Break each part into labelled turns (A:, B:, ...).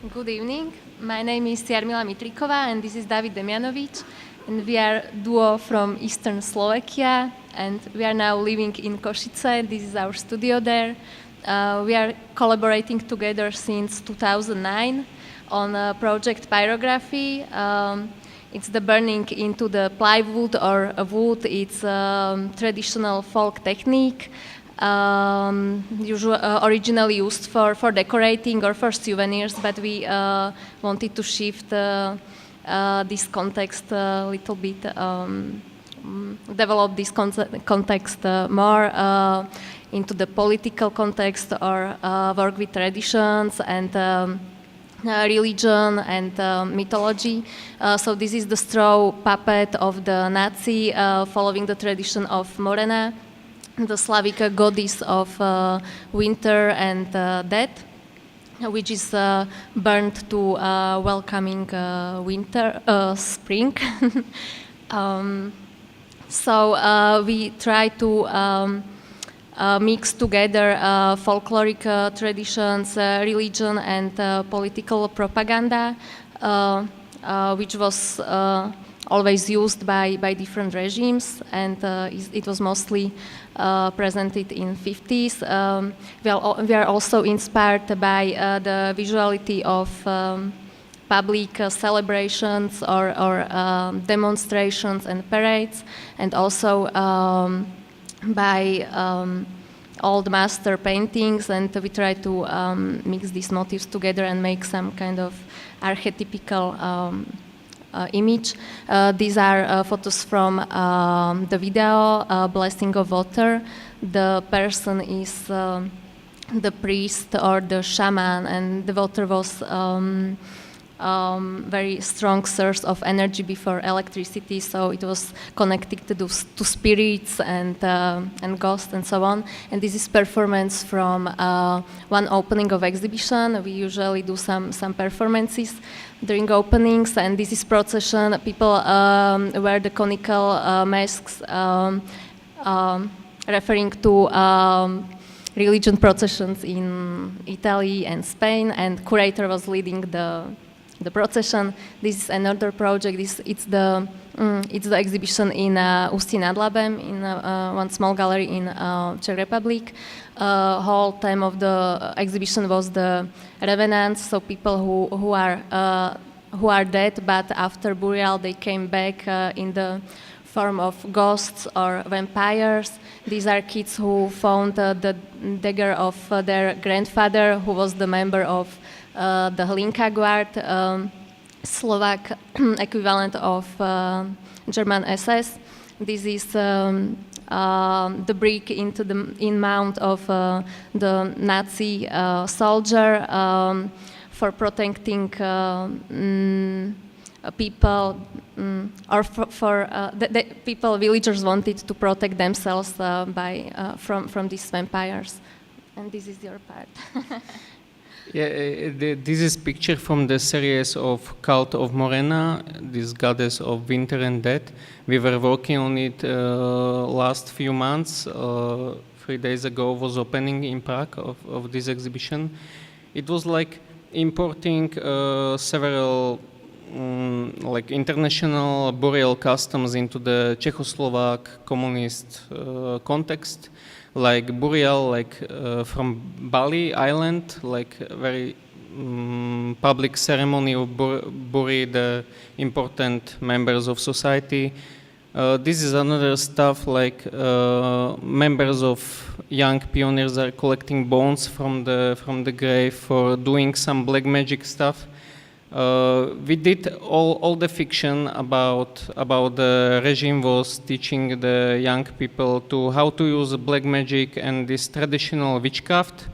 A: Good evening. My name is Mitrikova and this is Demjanovic. And we are duo from Eastern Slovakia and we are now living in Košice. This is our studio there. We are collaborating together since 2009 on a project Pyrography. It's the burning into the plywood or wood. It's a traditional folk technique. Originally used for decorating or for souvenirs, but we wanted to shift this context a little bit, develop this context more into the political context or work with traditions and religion and mythology. So this is the straw puppet of the Nazi following the tradition of Morena, the Slavic goddess of winter and death, which is burned to welcoming spring. So we try to mix together folkloric traditions, religion, and political propaganda, which was always used by different regimes, and it was mostly presented in 50s. We are also inspired by the visuality of public celebrations or demonstrations and parades, and also by old master paintings, and we try to mix these motifs together and make some kind of archetypical image. These are photos from the video Blessing of Water. The person is the priest or the shaman, and the water was very strong source of energy before electricity, so it was connected to spirits and ghosts and so on. And this is performance from one opening of exhibition. We usually do some performances during openings, and this is procession. People wear the conical masks referring to religion processions in Italy and Spain, and curator was leading the procession. This is another project. It's the exhibition in Ústí nad Labem, in one small gallery in Czech Republic. Whole time of the exhibition was the revenants, so people who are dead, but after burial they came back in the form of ghosts or vampires. These are kids who found the dagger of their grandfather, who was the member of the Hlinka Guard, Slovak equivalent of German SS. This is the brick into the mount of the Nazi soldier for protecting people, or for the people, villagers wanted to protect themselves from these vampires. And this is your part.
B: Yeah, this is picture from the series of Cult of Morena, this goddess of winter and death. We were working on it last few months. 3 days ago was opening in Prague of this exhibition. It was like importing several like international burial customs into the Czechoslovak communist context. Like burial, like from Bali Island, like very public ceremony of bury the important members of society. This is another stuff, like members of young pioneers are collecting bones from the grave for doing some black magic stuff. We did all the fiction about the regime was teaching the young people to how to use black magic and this traditional witchcraft,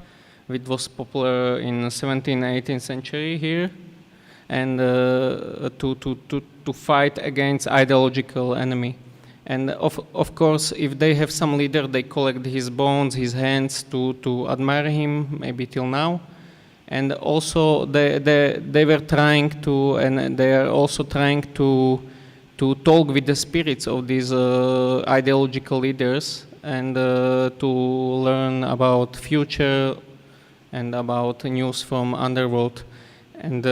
B: which was popular in 17th, 18th century here, and to fight against ideological enemy. And of course, if they have some leader, they collect his bones, his hands to admire him, maybe till now. And also they were trying to, and they are also trying to talk with the spirits of these ideological leaders and to learn about future and about news from underworld. And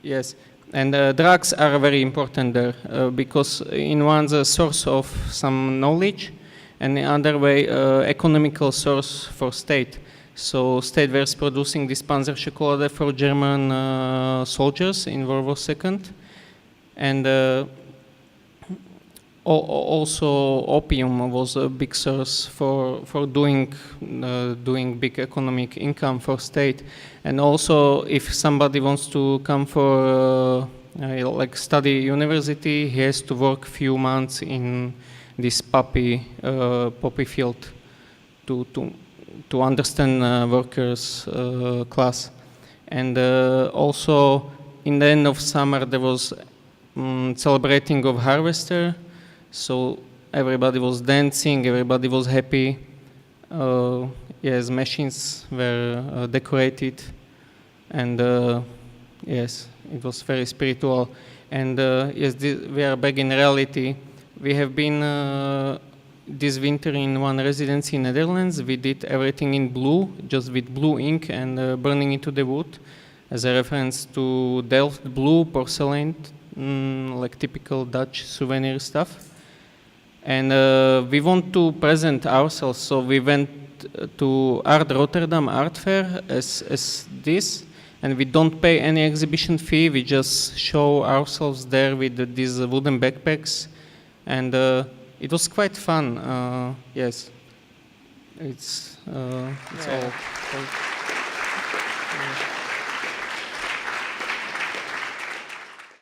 B: yes, and drugs are very important there because in one the source of some knowledge, and the other way economical source for state. So state was producing this Panzerchokolade for German soldiers in World War II, and also opium was a big source for doing big economic income for state. And also if somebody wants to come for like study university, he has to work few months in this poppy field to understand workers class. And also in the end of summer there was celebrating of harvester. So everybody was dancing, everybody was happy. Yes, machines were decorated, and yes, it was very spiritual. And yes, we are back in reality. We have been this winter in one residency in Netherlands. We did everything in blue, just with blue ink and burning into the wood, as a reference to Delft blue porcelain, like typical Dutch souvenir stuff. And we want to present ourselves, so we went to Art Rotterdam Art Fair as this, and we don't pay any exhibition fee. We just show ourselves there with these wooden backpacks, and it was quite fun. Yes, it's all.